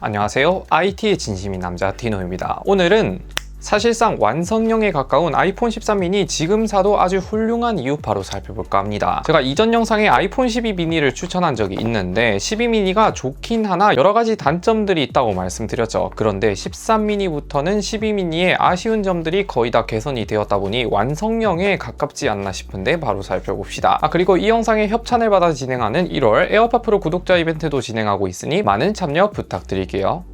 안녕하세요. IT의 진심인 남자 디노입니다. 오늘은 사실상 완성형에 가까운 아이폰 13 미니 지금 사도 아주 훌륭한 이유 바로 살펴볼까 합니다. 제가 이전 영상에 아이폰 12 미니를 추천한 적이 있는데 12 미니가 좋긴 하나 여러가지 단점들이 있다고 말씀드렸죠. 그런데 13 미니부터는 12 미니의 아쉬운 점들이 거의 다 개선이 되었다 보니 완성형에 가깝지 않나 싶은데 바로 살펴봅시다. 그리고 이 영상에 협찬을 받아 진행하는 1월 에어팟 프로 구독자 이벤트도 진행하고 있으니 많은 참여 부탁드릴게요.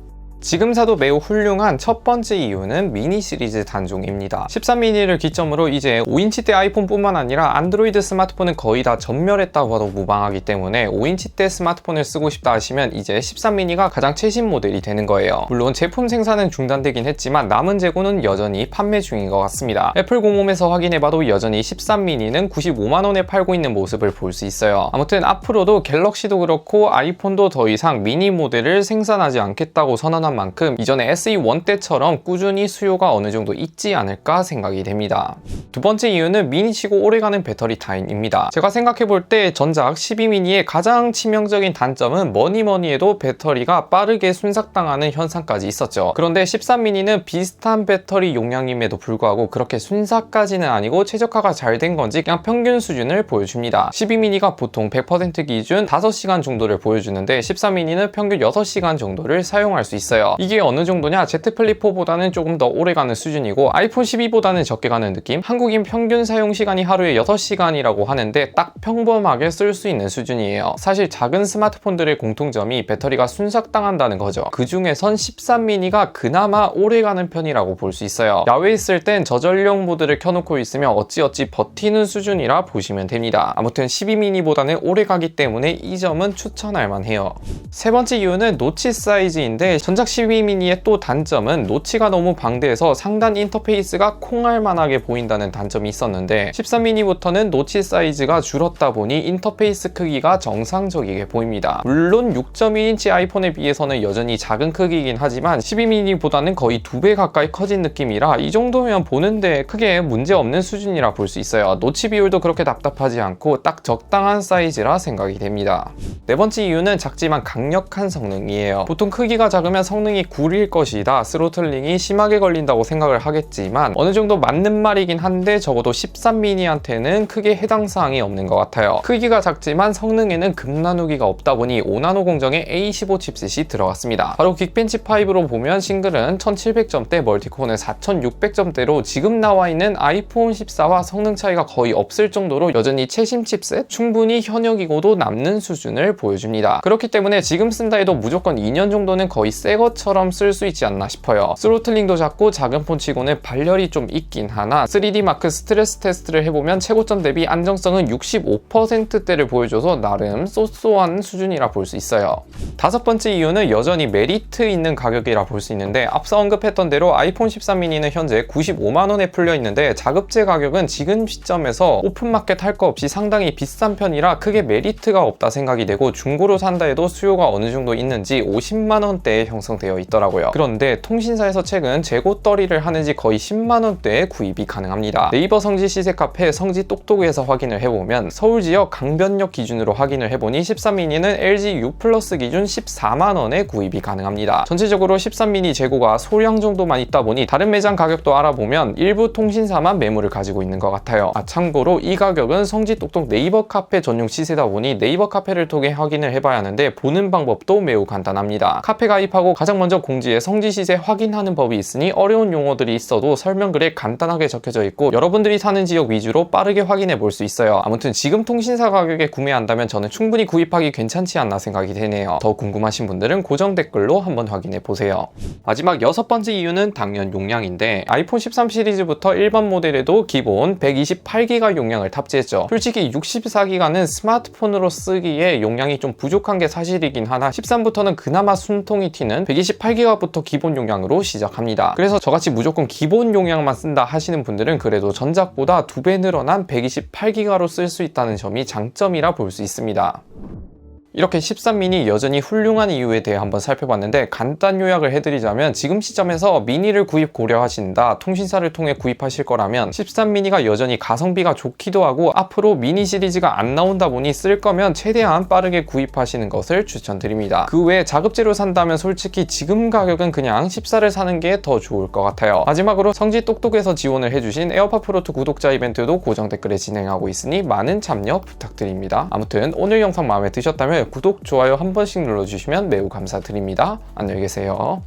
지금 사도 매우 훌륭한 첫 번째 이유는 미니 시리즈 단종입니다. 13 미니를 기점으로 이제 5인치대 아이폰뿐만 아니라 안드로이드 스마트폰은 거의 다 전멸했다고 해도 무방하기 때문에 5인치대 스마트폰을 쓰고 싶다 하시면 이제 13 미니가 가장 최신 모델이 되는 거예요. 물론 제품 생산은 중단되긴 했지만 남은 재고는 여전히 판매 중인 것 같습니다. 애플 공홈에서 확인해봐도 여전히 13 미니는 95만원에 팔고 있는 모습을 볼 수 있어요. 아무튼 앞으로도 갤럭시도 그렇고 아이폰도 더 이상 미니 모델을 생산하지 않겠다고 선언한 만큼 이전에 SE1 때처럼 꾸준히 수요가 어느 정도 있지 않을까 생각이 됩니다. 두 번째 이유는 미니치고 오래가는 배터리 타임입니다. 제가 생각해 볼 때 전작 12 미니의 가장 치명적인 단점은 뭐니 해도 배터리가 빠르게 순삭당하는 현상까지 있었죠. 그런데 13 미니는 비슷한 배터리 용량임에도 불구하고 그렇게 순삭까지는 아니고 최적화가 잘 된 건지 그냥 평균 수준을 보여줍니다. 12 미니가 보통 100% 기준 5시간 정도를 보여주는데 13 미니는 평균 6시간 정도를 사용할 수 있어요. 이게 어느 정도냐? Z 플립 4보다는 조금 더 오래 가는 수준이고 아이폰 12보다는 적게 가는 느낌? 한국인 평균 사용 시간이 하루에 6시간이라고 하는데 딱 평범하게 쓸 수 있는 수준이에요. 사실 작은 스마트폰들의 공통점이 배터리가 순삭당한다는 거죠. 그 중에선 13 미니가 그나마 오래 가는 편이라고 볼 수 있어요. 야외에 있을 땐 저전력 모드를 켜놓고 있으면 어찌어찌 버티는 수준이라 보시면 됩니다. 아무튼 12 미니보다는 오래 가기 때문에 이 점은 추천할 만해요. 세 번째 이유는 노치 사이즈인데 전작 12 미니의 또 단점은 노치가 너무 방대해서 상단 인터페이스가 콩알만하게 보인다는 단점이 있었는데 13 미니부터는 노치 사이즈가 줄었다 보니 인터페이스 크기가 정상적이게 보입니다. 물론 6.1인치 아이폰에 비해서는 여전히 작은 크기이긴 하지만 12 미니보다는 거의 2배 가까이 커진 느낌이라 이 정도면 보는데 크게 문제없는 수준이라 볼 수 있어요. 노치 비율도 그렇게 답답하지 않고 딱 적당한 사이즈라 생각이 됩니다. 네 번째 이유는 작지만 강력한 성능이에요. 보통 크기가 작으면 성능이 구릴 것이다, 스로틀링이 심하게 걸린다고 생각을 하겠지만 어느 정도 맞는 말이긴 한데 적어도 13 미니한테는 크게 해당 사항이 없는 것 같아요. 크기가 작지만 성능에는 급나누기가 없다 보니 5나노 공정의 A15 칩셋이 들어갔습니다. 바로 긱벤치 5로 보면 싱글은 1700점대, 멀티코어는 4600점대로 지금 나와 있는 아이폰 14와 성능 차이가 거의 없을 정도로 여전히 최신 칩셋, 충분히 현역이고도 남는 수준을 보여줍니다. 그렇기 때문에 지금 쓴다 해도 무조건 2년 정도는 거의 새 것처럼 쓸 수 있지 않나 싶어요. 스로틀링도 작고 작은 폰치고는 발열이 좀 있긴 하나 3D 마크 스트레스 테스트를 해보면 최고점 대비 안정성은 65%대를 보여줘서 나름 쏘쏘한 수준이라 볼 수 있어요. 다섯 번째 이유는 여전히 메리트 있는 가격이라 볼 수 있는데 앞서 언급했던 대로 아이폰 13 미니는 현재 95만원에 풀려 있는데 자급제 가격은 지금 시점에서 오픈마켓 할 거 없이 상당히 비싼 편이라 크게 메리트가 없다 생각이 되고 중고로 산다 해도 수요가 어느 정도 있는지 50만원대에 형성되어 있더라고요. 그런데 통신사에서 최근 재고 떨이를 하는지 거의 10만원대에 구입이 가능합니다. 네이버 성지 시세 카페 성지 똑똑에서 확인을 해보면 서울 지역 강변역 기준으로 확인을 해보니 13 미니는 LG U 플러스 기준 14만원에 구입이 가능합니다. 전체적으로 13 미니 재고가 소량 정도만 있다 보니 다른 매장 가격도 알아보면 일부 통신사만 매물을 가지고 있는 것 같아요. 참고로 이 가격은 성지 똑똑 네이버 카페 전용 시세다 보니 네이버 카페를 통해 확인을 해봐야 하는데 보는 방법도 매우 간단합니다. 카페 가입하고 가장 먼저 공지에 성지 시세 확인하는 법이 있으니 어려운 용어들이 있어도 설명글에 간단하게 적혀져 있고 여러분들이 사는 지역 위주로 빠르게 확인해 볼 수 있어요. 아무튼 지금 통신사 가격에 구매한다면 저는 충분히 구입하기 괜찮지 않나 생각이 되네요. 더 궁금하신 분들은 고정 댓글로 한번 확인해 보세요. 마지막 여섯 번째 이유는 당연 용량인데 아이폰 13 시리즈부터 일반 모델에도 기본 128기가 용량을 탑재했죠. 솔직히 64기가는 스마트폰으로 쓰기에 용량이 좀 부족한 게 사실이긴 하나 13부터는 그나마 숨통이 튀는 128기가부터 기본 용량으로 시작합니다. 그래서 저같이 무조건 기본 용량만 쓴다 하시는 분들은 그래도 전작보다 2배 늘어난 128기가로 쓸 수 있다는 점이 장점이라 볼 수 있습니다. 이렇게 13 미니 여전히 훌륭한 이유에 대해 한번 살펴봤는데, 간단 요약을 해드리자면 지금 시점에서 미니를 구입 고려하신다, 통신사를 통해 구입하실 거라면 13 미니가 여전히 가성비가 좋기도 하고 앞으로 미니 시리즈가 안 나온다 보니 쓸 거면 최대한 빠르게 구입하시는 것을 추천드립니다. 그 외에 자급제로 산다면 솔직히 지금 가격은 그냥 14를 사는 게 더 좋을 것 같아요. 마지막으로 성지 똑똑에서 지원을 해주신 에어팟 프로2 구독자 이벤트도 고정 댓글에 진행하고 있으니 많은 참여 부탁드립니다. 아무튼 오늘 영상 마음에 드셨다면 구독, 좋아요 한 번씩 눌러주시면 매우 감사드립니다. 안녕히 계세요.